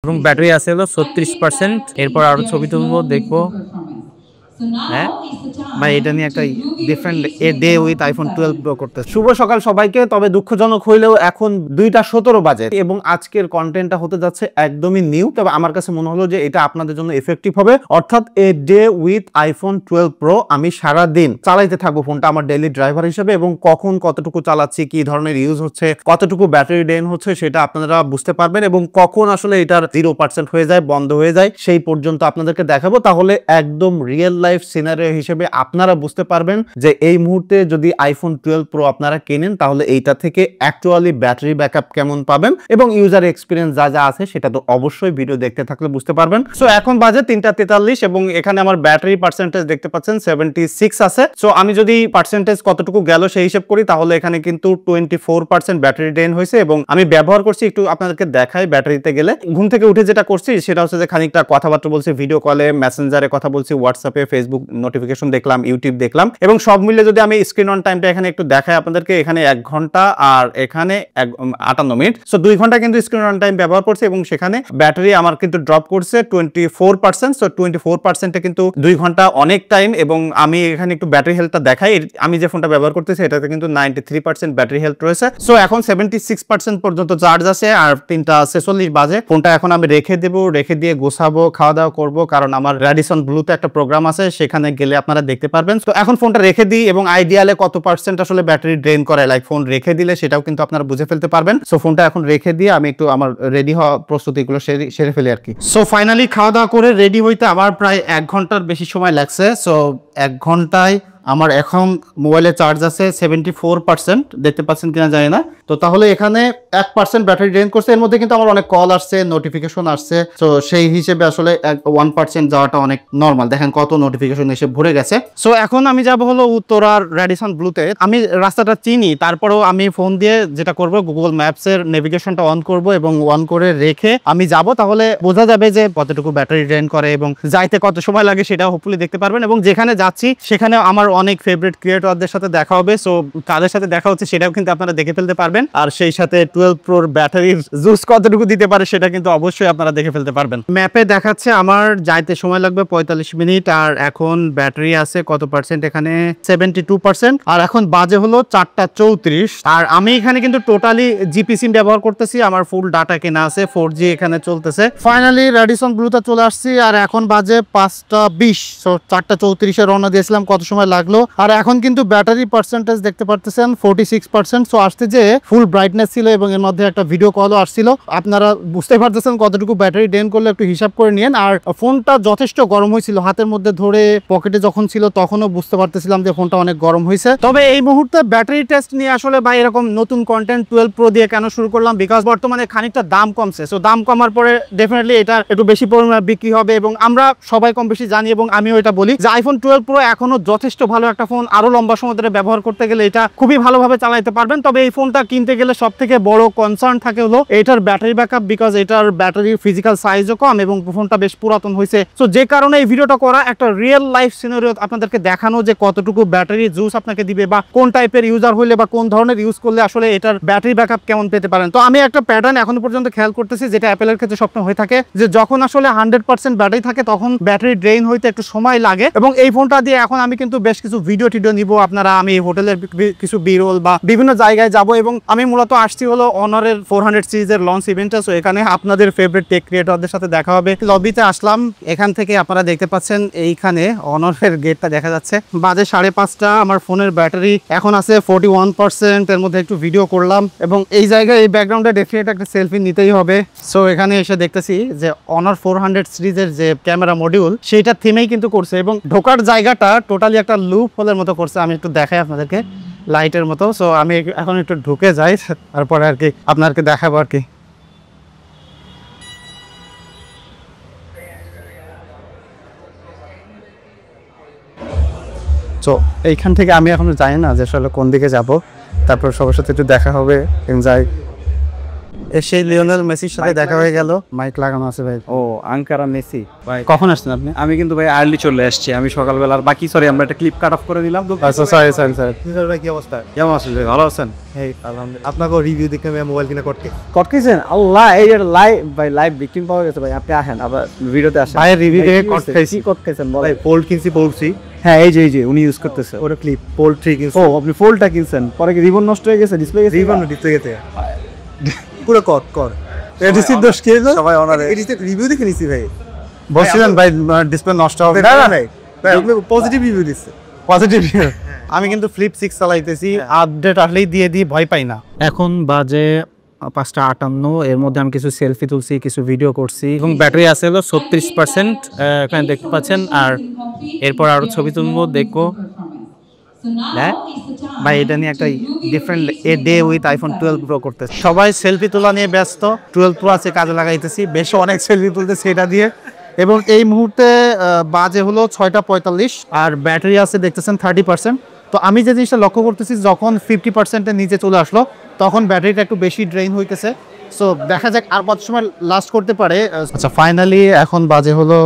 এবং ব্যাটারি আছে হলো 36%। এরপর আরো ছবি তুলবো, দেখবো। হ্যাঁ ভাই, এটা নিয়ে একটা different a day with iPhone 12 pro করতে। শুভ সকাল সবাইকে। তবে দুঃখজনক হইলেও এখন 2টা 17 বাজে এবং আজকের কন্টেন্টটা হতে যাচ্ছে একদমই নিউ। তবে আমার কাছে মনে হলো যে এটা আপনাদের জন্য এফেক্টিভ হবে, অর্থাৎ a day with iPhone 12 pro. আমি সারা দিন চালাইতে থাকবো ফোনটা আমার ডেইলি ড্রাইভার হিসেবে, এবং কখন কতটুকু চালাচ্ছি, কি ধরনের ইউজ হচ্ছে, কতটুকু ব্যাটারি ড্রেন হচ্ছে সেটা আপনারা বুঝতে পারবেন, এবং কখন আসলে এটার 0% হয়ে যায়, বন্ধ হয়ে যায়, সেই পর্যন্ত আপনাদেরকে দেখাবো। তাহলে একদম রিয়েল লাইফ সিনারিও হিসেবে আপনারা বুঝতে পারবেন যে এই মুহূর্তে যদি আইফোন 12 প্রো আপনারা কেনেন তাহলে এইটা থেকে অ্যাকচুয়ালি ব্যাটারি ব্যাকআপ কেমন পাবেন এবং ইউজার এক্সপিরিয়েন্স যা যা আছে সেটা তো অবশ্যই ভিডিও দেখতে থাকলে বুঝতে পারবেন। সো এখন বাজে 3টা 43 এবং এখানে আমার ব্যাটারি পার্সেন্টেজ দেখতে পাচ্ছেন 76 আছে। সো আমি যদি পার্সেন্টেজ কতটুকু গেল সেই হিসাব করি তাহলে এখানে কিন্তু 24% ব্যাটারি ড্রেন হয়েছে, এবং আমি ব্যবহার করছি একটু আপনাদেরকে দেখাই। ব্যাটারিতে গেলে ঘুম থেকে উঠে যেটা করছি সেটা হচ্ছে যে খানিকটা কথাবার্তা বলছি, ভিডিও কলে, মেসেঞ্জারে কথা বলছি, হোয়াটসঅ্যাপে, ফেসবুক নোটিফিকেশন দেখলাম, ইউটিউব দেখলাম, এবং সব মিলে যদি আমি স্ক্রিন অন টাইমটা এখানে একটু দেখাই আপনাদেরকে, এখানে 1 ঘন্টা আর এখানে 58 মিনিট। সো 2 ঘন্টা কিন্তু স্ক্রিন অন টাইম ব্যবহার করছে, এবং সেখানে ব্যাটারি আমার কিন্তু ড্রপ করছে 24%। সো 24%-এ কিন্তু 2 ঘন্টা অনেক টাইম। এবং আমি এখানে একটু ব্যাটারি হেলথটা দেখাই। আমি যে ফোনটা ব্যবহার করতেছি এটাতে কিন্তু 93% ব্যাটারি হেলথ রয়েছে। সো এখন 76% পর্যন্ত চার্জ আছে, আর 3টা 46 বাজে। ফোনটা এখন আমি রেখে দেবো, রেখে দিয়ে গোছাবো, খাওয়া দাওয়া করবো, কারণ আমার রেডিসন ব্লুতে একটা প্রোগ্রাম আছে, সেখানে গেলে আপনারা দেখতে পারবেন। তো এখন ফোনটা রেখে দিই, এবং আইডিয়ালে কত পার্সেন্ট আসলে ব্যাটারি ড্রেন করে, লাইক ফোন রেখে দিলে সেটাও কিন্তু আপনারা বুঝে ফেলতে পারবেন। সো ফোনটা এখন রেখে দিয়ে আমি একটু আমার রেডি হওয়া প্রস্তুতিগুলো সেরে ফেলি আর কি। সো ফাইনালি খাওয়া দাওয়া করে রেডি হইতে আমার প্রায় 1 ঘন্টার বেশি সময় লাগছে। সো 1 ঘন্টায় আমার এখন মোবাইলে চার্জ আছে 74%, দেখতে পাচ্ছেন কিনা জানি না। তো তাহলে এখানে 1% ব্যাটারি ড্রেন করছে। এর মধ্যে কিন্তু আমার অনেক কল আসছে, নোটিফিকেশন আসছে। তো সেই হিসেবে আসলে 1% যাওয়াটা অনেক নর্মাল। দেখেন কত নোটিফিকেশন এসে ভরে গেছে। সো এখন আমি যাব হলো উত্তরার রেডিসন ব্লুতে। আমি রাস্তাটা চিনি, তারপরেও আমি ফোন দিয়ে যেটা করব, গুগল ম্যাপসের নেভিগেশনটা অন করব এবং অন করে রেখে আমি যাব। তাহলে বোঝা যাবে যে কতটুকু ব্যাটারি ড্রেন করে এবং যাইতে কত সময় লাগে সেটা হোপফুলি দেখতে পারবেন। এবং যেখানে যাচ্ছি সেখানে আমার অনেক ফেভারিট ক্রিয়েটরদের সাথে দেখা হবে। সো কাদের সাথে দেখা হচ্ছে সেটাও কিন্তু আপনারা দেখে ফেলতে পারবেন, আর সেই সাথে 12 প্রোর ব্যাটারির জুস কতটুকু দিতে পারে সেটা কিন্তু অবশ্যই আপনারা দেখে ফেলতে পারবেন। ম্যাপে দেখাচ্ছে আমার যাইতে সময় লাগবে 45 মিনিট, আর এখন ব্যাটারি আছে কত পার্সেন্ট, এখানে 72%, আর এখন বাজে হলো 4টা 34। আর আমি এখানে কিন্তু টোটালি জিপি সিম ব্যবহার করতেছি, আমার ফুল ডাটা কেনা আছে, 4G এখানে চলতেছে। ফাইনালি রেডিসন ব্লুতে চলে আসছি, আর এখন বাজে 5টা 20। সো 4টা 34-এ রওনা দিয়েছিলাম, কত সময় লাগলো। আর এখন কিন্তু ব্যাটারি পার্সেন্টেজ দেখতে পারতেছেন 46%। সো আসতে যে ফুল ব্রাইটনেস ছিল, এবং এর মধ্যে একটা ভিডিও কলও আসছিল। আপনারা বুঝতে পারতেছেন কতটুকু ব্যাটারি ড্রেন করলে, একটু হিসাব করে নিন। আর ফোনটা যথেষ্ট গরম হয়েছিল, হাতের মধ্যে ধরে পকেটে যখন ছিল তখনও বুঝতে পারতেছিলাম যে ফোনটা অনেক গরম হয়েছে। তবে এই মুহূর্তে ব্যাটারি টেস্ট নিয়ে আসলে ভাই এরকম নতুন কন্টেন্ট 12 প্রো দিয়ে কেন শুরু করলাম, বিকজ বর্তমানে খানিকটা দাম কমছে। সো দাম কমার পরে ডেফিনেটলি এটা একটু বেশি পরিমাণে বিক্রি হবে, এবং আমরা সবাই কম বেশি জানি, এবং আমিও এটা বলি যে আইফোন 12 প্রো এখনো যথেষ্ট ভালো একটা ফোন। আরো লম্বা সময় ধরে ব্যবহার করতে গেলে এটা খুবই ভালোভাবে চালাতে পারবেন। তবে এই ফোনটা কিনতে গেলে সব থেকে বড় কনসার্ন থাকে হলো এটার ব্যাটারি ব্যাকআপ, বিকজ এটার ব্যাটারির ফিজিক্যাল সাইজও কম এবং ফোনটা বেশ পুরাতন হয়েছে। সো যে কারণে এই ভিডিওটা করা, একটা রিয়েল লাইফ সিনারিও আপনাদেরকে দেখানো যে কতটুকু ব্যাটারি জুস আপনাকে দিবে, বা কোন টাইপের ইউজার হইলে বা কোন ধরনের ইউজ করলে আসলে এটার ব্যাটারি ব্যাকআপ কেমন পেতে পারেন। তো আমি একটা প্যাটার্ন এখনো পর্যন্ত খেয়াল করতেছি, যেটা অ্যাপেলের ক্ষেত্রে স্বপ্ন হয়ে থাকে, যে যখন আসলে 100% ব্যাটারি থাকে তখন ব্যাটারি ড্রেন হইতে একটু সময় লাগে। এবং এই ফোনটা দিয়ে এখন আমি কিন্তু বেশ কিছু ভিডিও টিডিও নিব আপনারা, আমি হোটেলের কিছু বিরল বা বিভিন্ন জায়গায় যাব। এবং আমি মূলত আসছি হলো অনারের 400 সিরিজের লঞ্চ ইভেন্টে। সো এখানে আপনাদের ফেভারিট টেক ক্রিয়েটরদের সাথে দেখা হবে। লবিতে আসলাম, এখান থেকে আপনারা দেখতে পাচ্ছেন এইখানে অনারের গেটটা দেখা যাচ্ছে। বাজে 5:30, আমার ফোনের ব্যাটারি এখন আছে 41%। এর মধ্যে একটু ভিডিও করলাম, এবং এই জায়গায় এই ব্যাকগ্রাউন্ডে ডেফিনেট একটা সেলফি নিতেই হবে। সো এখানে এসে দেখতেছি যে অনার 400 সিরিজের যে ক্যামেরা মডিউল সেইটা থিমেই কিন্তু করছে, এবং ঢোকার জায়গাটা টোটালি একটা লুপ হোলের মতো করছে। আমি একটু দেখাই আপনাদেরকে, লাইটের মতো। সো আমি এখন একটু ঢুকে যাই, তারপরে আর কি আপনাদেরকে দেখাবো আর কি। সো এইখান থেকে আমি এখনো জানি না যে আসলে কোন দিকে যাব, তারপর সবার সাথে একটু দেখা হবে। যাই সেই লিওনেল মেসির সাথে দেখা হয়ে গেল। মাইক লাগানো আছে ভাই। ও আঙ্কারা মেসি ভাই, কখন আসছেন আপনি? আমি কিন্তু ভাই আর্লি চলে আসছি, আমি সকালবেলা আর বাকি সরি আমরা একটা ক্লিপ কাট অফ করে নিলাম। আচ্ছা সরি ভাই, কি অবস্থা? কেমন আছেন ভাই, ভালো আছেন? এই আলহামদুলিল্লাহ। আপনাকে রিভিউ দেখে আমি মোবাইল কিনে করতেছেন? আল্লাহ, এই যে লাইভ ভিকটিম পাওয়া গেছে ভাই, আপনি আসেন আবার ভিডিওতে আসেন। ভাই রিভিউ দেখে করতেছি। কি করতেছেন বলেন? ভাই ফোল্ড কিনছি পড়ছি। হ্যাঁ এই যে উনি ইউজ করতেছে ওটা ক্লিপ ফোল্ড 3 কিনছি। ও আপনি ফোল্ডটা কিনছেন, পরে কি রিবন নষ্ট হয়ে গেছে, ডিসপ্লে গেছে? রিভিউ ডিসপ্লে গেছে পুরো কর এডিসি দোষ কি হলো? সবাই অনারে এডিসি রিভিউ দেখে নিছি ভাই। বলছিলেন ভাই ডিসপ্লে নষ্ট হবে না। ভাই আপনি পজিটিভ রিভিউ দিচ্ছে। পজিটিভ আমি কিন্তু ফ্লিপ 6 চালাইতেছি, আপডেট আসলেই দিয়ে ভয় পাই না। এখন বাজে 5:58, এর মধ্যে আমি কিছু সেলফি তুলছি, কিছু ভিডিও করছি এবং ব্যাটারি আছে হলো 36%, এখানে দেখতে পাচ্ছেন। আর এরপর আরো ছবি তুলবো, দেখবো। হ্যাঁ ভাই, এটা নিয়ে একটা different day with iPhone 12 pro করতেছে। সবাই সেলফি তোলা নিয়ে ব্যস্ত, 12 প্রো আছে কাজে লাগাইতেছি, বেশ অনেক সেলফি তুলতেছি এটা দিয়ে। এবং এই মুহূর্তে বাজে হলো 6:45 আর ব্যাটারি আছে দেখতেছেন 30%। তো আমি যে জিনিসটা লক্ষ্য করতেছি, যখন 50%-এর নিচে চলে আসলো তখন ব্যাটারিটা একটু বেশি ড্রেইন হইতেছে। সো দেখা যাক আর কত সময় লাস্ট করতে পারে। আচ্ছা ফাইনালি এখন বাজে হলো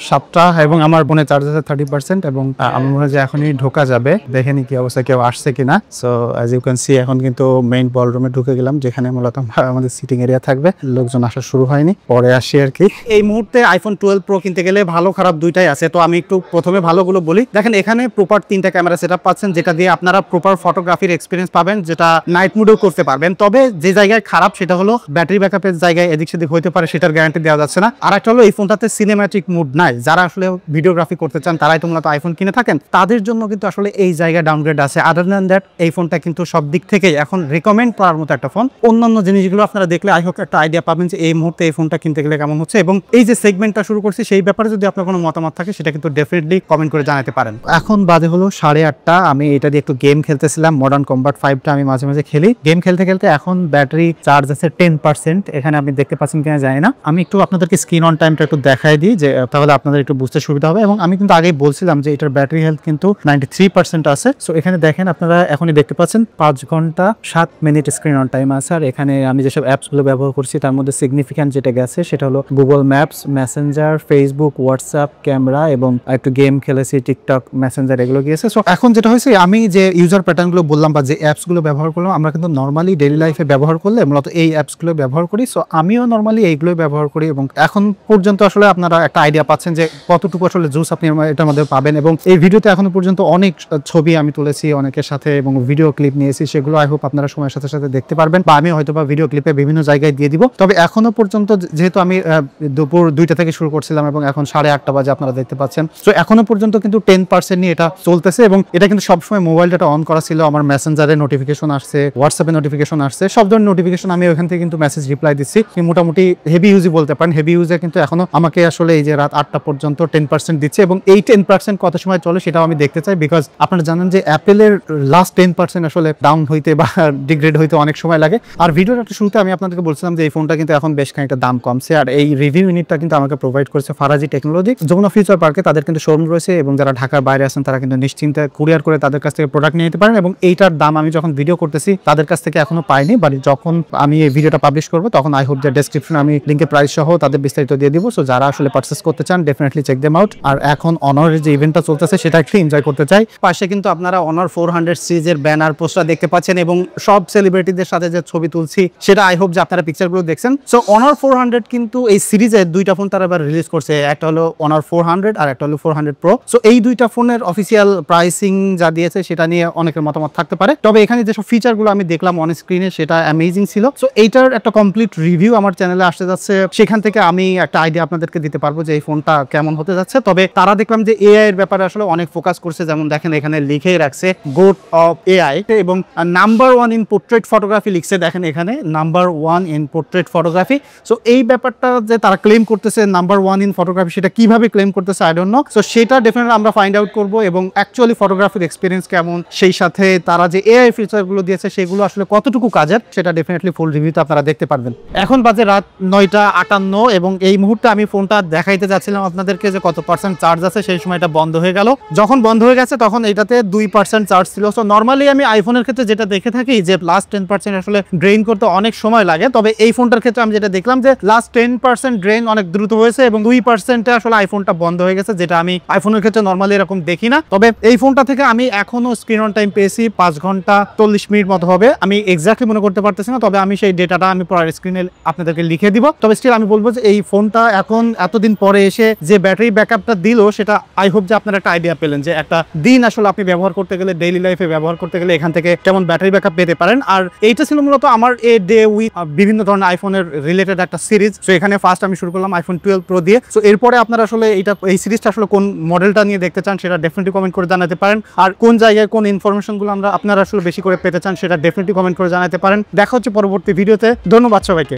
7টা এবং আমার ফোনে চার্জ আছে 30% এবং আমার মনে হয় যে এখনই ঢোকা যাবে। দেখেনি কি অবস্থা, কেউ আসছে কিনা। So as you can see এখন কিন্তু মেইন বলরুমে ঢুকে গেলাম, যেখানে মূলত আমাদের সিটিং এরিয়া থাকবে। লোকজন আসা শুরু হয়নি, পরে আসি আর কি। এই মুহূর্তে আইফোন 12 প্রো কিনতে গেলে ভালো খারাপ দুইটাই আছে। তো আমি একটু প্রথমে ভালোগুলো বলি। দেখেন এখানে প্রপার 3টা ক্যামেরা সেটআপ পাচ্ছেন, যেটা দিয়ে আপনারা প্রপার ফটোগ্রাফির এক্সপিরিয়েন্স পাবেন, যেটা নাইট মোডেও করতে পারবেন। তবে যে জায়গায় খারাপ সেটা হলো ব্যাটারি ব্যাকআপের জায়গায় এদিক সেদিক হইতে পারে, সেটার গ্যারান্টি দেওয়া যাচ্ছে না। আর একটা হলো এই ফোনটাতে সিনেম্যাটিক মুড নাই। যারা আসলে ভিডিওগ্রাফি করতে চান তারাই তো মূলত আইফোন কিনে থাকেন, তাদের জন্য কিন্তু আসলে এই জায়গায় ডাউনগ্রেড আছে। আদার দ্যান দ্যাট এই ফোনটা কিন্তু সব দিক থেকেই এখন রিকমেন্ড করার মতো একটা ফোন। অন্যান্য জিনিসগুলো আপনারা দেখলে আই হোপ একটা আইডিয়া পাবেন যে এই মুহূর্তে এই ফোনটা কিনতে গেলে কেমন হচ্ছে। এবং এই যে সেগমেন্টটা শুরু করছি সেই ব্যাপারে যদি আপনার কোনো মতামত থাকে সেটা কিন্তু ডেফিনেটলি কমেন্ট করে জানাতে পারেন। এখন বাজে হলো 8:30, আমি এটা দিয়ে একটু গেম খেলতেছিলাম। মডার্ন কম্বাট 5টা আমি মাঝে মাঝে খেলি। গেম খেলতে খেলতে এখন ব্যাটারি চার্জ আছে 10%। এখানে আপনি দেখতে পাচ্ছেন কিনা জানি না, আমি একটু আপনাদেরকে স্ক্রিন অন টাইমটা একটু দেখাই দিই, যে তাহলে আপনাদের একটু বুঝতে সুবিধা হবে। এবং আমি কিন্তু আগেই বলছিলাম যে এটার ব্যাটারি হেলথ কিন্তু 93% আছে। সো এখানে দেখেন আপনারা এখনই দেখতে পাচ্ছেন 5 ঘন্টা 7 মিনিট স্ক্রিন অন টাইম আছে। আর এখানে আমি যেসব অ্যাপসগুলো ব্যবহার করছি তার মধ্যে সিগনিফিক্যান্ট যেটা গেছে সেটা হলো Google maps, Messenger, Facebook, WhatsApp, camera এবং একটু গেম খেলেছি, টিকটক, মেসেঞ্জার এগুলো গিয়েছে। সো এখন যেটা হয়েছে, আমি যে ইউজার প্যাটার্নগুলো বললাম বা যে অ্যাপসগুলো ব্যবহার করলাম, আমরা কিন্তু নর্মালি ডেইলি লাইফে ব্যবহার করলে মূলত এই অ্যাপসগুলো ব্যবহার করি। সো আমিও নর্মালি এইগুলোই ব্যবহার করি এবং এখন পর্যন্ত আসলে আপনারা একটা আইডিয়া পাচ্ছেন যে কতটুকু আসলে জুস আপনি এটার মধ্যে পাবেন। এবং এই ভিডিওতে এখনো পর্যন্ত অনেক ছবি আমি তুলেছি অনেকের সাথে এবং ভিডিও ক্লিপ নিয়েছি, সেগুলো আই হোপ আপনারা সময়ের সাথে সাথে দেখতে পারবেন বা আমি হয়তো বা ভিডিও ক্লিপে বিভিন্ন জায়গায় দিয়ে দিব। তবে এখনো পর্যন্ত যেহেতু আমি দুপুর 2টা থেকে শুরু করছিলাম এবং এখন 8:30 বাজে আপনারা দেখতে পাচ্ছেন, তো এখনো পর্যন্ত কিন্তু 10% নিয়ে এটা চলতেছে। এবং এটা কিন্তু সবসময় মোবাইল ডাটা অন করা ছিল। আমার মেসেঞ্জারে নোটিফিকেশন আসছে, হোয়াটসঅ্যাপে নোটিফিকেশন আসছে, সব ধরনের নোটিফিকেশন আমি ওখান থেকে কিন্তু মেসেজ রিপ্লাই দিচ্ছি। মোটামুটি হেভি ইউজই বলতে পারেন। হেভি ইউজে কিন্তু এখনো আমাকে আসলে এই যে রাত 8টা পর্যন্ত 10% দিচ্ছে এবং এই 10% কত সময় চলে সেটাও আমি দেখতে চাই। বিকজ আপনারা জানেন যে অ্যাপেলের লাস্ট 10% আসলে ডাউন হইতে বা ডিগ্রেড হইতে অনেক সময় লাগে। আর ভিডিওর একটা শুরুতে আমি আপনাদেরকে বলছিলাম যে এই ফোনটা কিন্তু এখন বেশ খানিকটা দাম কমছে। আর এই রিভিউ ইউনিটটা কিন্তু আমাকে প্রোভাইড করেছে ফারাজি টেকনোলজি, যমুনা ফিউচার পার্কে। তাদের কিন্তু শোরুম রয়েছে এবং যারা ঢাকার বাইরে আছেন তারা কিন্তু নিশ্চিন্তে কুরিয়ার করে তাদের কাছ থেকে প্রোডাক্ট নিয়ে নিতে পারেন। এবং এইটার দাম আমি যখন ভিডিও করতেছি তাদের কাছ থেকে এখনো পাইনি, বাট যখন আমি এই ভিডিওটা পাবলিশ করবো তখন আই হোপ যে ডেসক্রিপশনে আমি লিঙ্কের প্রাইস সহ তাদের বিস্তারিত দিয়ে দিব। সো যারা আসলে পারচেস করতে চান ডেফিনেটলি চেক দেম আউট। আর এখন অনারের যে ইভেন্টটা চলতেছে সেটা একটু এনজয় করতে চাই। পাশে কিন্তু আপনারা অনার 400 সিরিজের ব্যানার পোস্টার দেখতে পাচ্ছেন এবং সব সেলিব্রিটিদের সাথে যে ছবি তুলছি সেটা আই হোপ যে আপনারা পিকচারগুলো দেখছেন। সো অনার 400 কিন্তু এই সিরিজের 2টা ফোন তারা এবার রিলিজ করছে, একটা হলো অনার 400 আর একটা হলো 400 প্রো। সো এই 2টা ফোনের অফিসিয়াল প্রাইসিং যা দিয়েছে সেটা নিয়ে অনেকের মতামত থাকতে পারে। তবে এখানে যেসব ফিচারগুলো আমি দেখলাম অন স্ক্রিনে সেটা অ্যামেজিং ছিল। সো এইটার একটা কমপ্লিট রিভিউ আমার চ্যানেলে আসতে যাচ্ছে, সেখান থেকে আমি একটা আইডিয়া আপনাদেরকে দিতে পারবো যে এই ফোনটা কেমন হতে যাচ্ছে। তবে তারা দেখলাম যে এআই এর ব্যাপারে আসলে অনেক ফোকাস করছে, যেমন দেখেন এখানে লিখেই রাখছে গোট অফ এআই এবং নাম্বার 1 ইন পোর্ট্রেট ফটোগ্রাফি লিখছে, দেখেন এখানে number 1 in portrait photography. So এই ব্যাপারটা যে তারা ক্লেম করতেছে নাম্বার 1 ইন ফটোগ্রাফি, সেটা কিভাবে ক্লেম করতেছে আই ডোন্ট নো। সো সেটা ডেফিনেটলি আমরা ফাইন্ড আউট করবো এবং অ্যাকচুয়ালি ফটোগ্রাফির এক্সপিরিয়েন্স কেমন, সেই সাথে তারা যে এআই ফিচারগুলো দিয়েছে সেগুলো আসলে কতটুকু কাজের সেটা ডেফিনেটলি ফুল রিভিউতে আপনারা দেখতে পারবেন। এখন বাজে রাত 9:58 এবং এই মুহূর্তে আমি ফোনটা দেখাইতে যাচ্ছিলাম আপনাদেরকে যে কত পার্সেন্ট চার্জ আছে, সেই সময় এটা বন্ধ হয়ে গেল। যখন বন্ধ হয়ে গেছে তখন এটাতে 2% চার্জ ছিল। সো নর্মালি আমি আইফোনের ক্ষেত্রে যেটা দেখে থাকি যে লাস্ট 10% আসলে ড্রেইন করতে অনেক সময় লাগে, তবে এই ফোনটার ক্ষেত্রে আমি যেটা দেখলাম যে লাস্ট 10% ড্রেইন অনেক দ্রুত হয়েছে এবং 2% আসলে আইফোনটা বন্ধ হয়ে গেছে, যেটা আমি আইফোনের ক্ষেত্রে নর্মালি এরকম দেখি না। তবে এই ফোনটা থেকে আমি এখনো স্ক্রিন অন টাইম পেয়েছি 5 ঘন্টা 40 মিনিট মতো হবে, আমি এক্স্যাক্টলি মনে করতে পারতেছি না, তবে আমি সেই ডেটাটা আমি পরের স্ক্রিনে আপনাদেরকে লিখে দিব। তবে স্টিল আমি বলবো যে এই ফোনটা এখন এতদিন পরে এসে যে ব্যাটারি ব্যাকআপটা দিল, সেটা আই হোপ যে আপনারা একটা আইডিয়া পেলেন যে একটা দিন আসলে আপনি ব্যবহার করতে গেলে, ডেইলি লাইফে ব্যবহার করতে গেলে এখান থেকে কেমন ব্যাটারি ব্যাকআপ পেতে পারেন। আর এইটা ছিল মূলত আমার এ ডে উইথ বিভিন্ন ধরনের আইফোনের রিলেটেড একটা সিরিজ। সো এখানে ফার্স্ট আমি শুরু করলাম আইফোন 12 প্রো দিয়ে। সো এরপরে আপনারা আসলে এই সিরিজটা আসলে কোন মডেলটা নিয়ে দেখতে চান সেটা ডেফিনেটলি কমেন্ট করে জানাতে পারেন, আর কোন জায়গায় কোন ইনফরমেশনগুলো আপনারা আসলে বেশি করে পেতে চান সেটা ডেফিনেটলি কমেন্ট করে জানাতে পারেন। দেখা হচ্ছে পরবর্তী ভিডিওতে। ধন্যবাদ সবাইকে।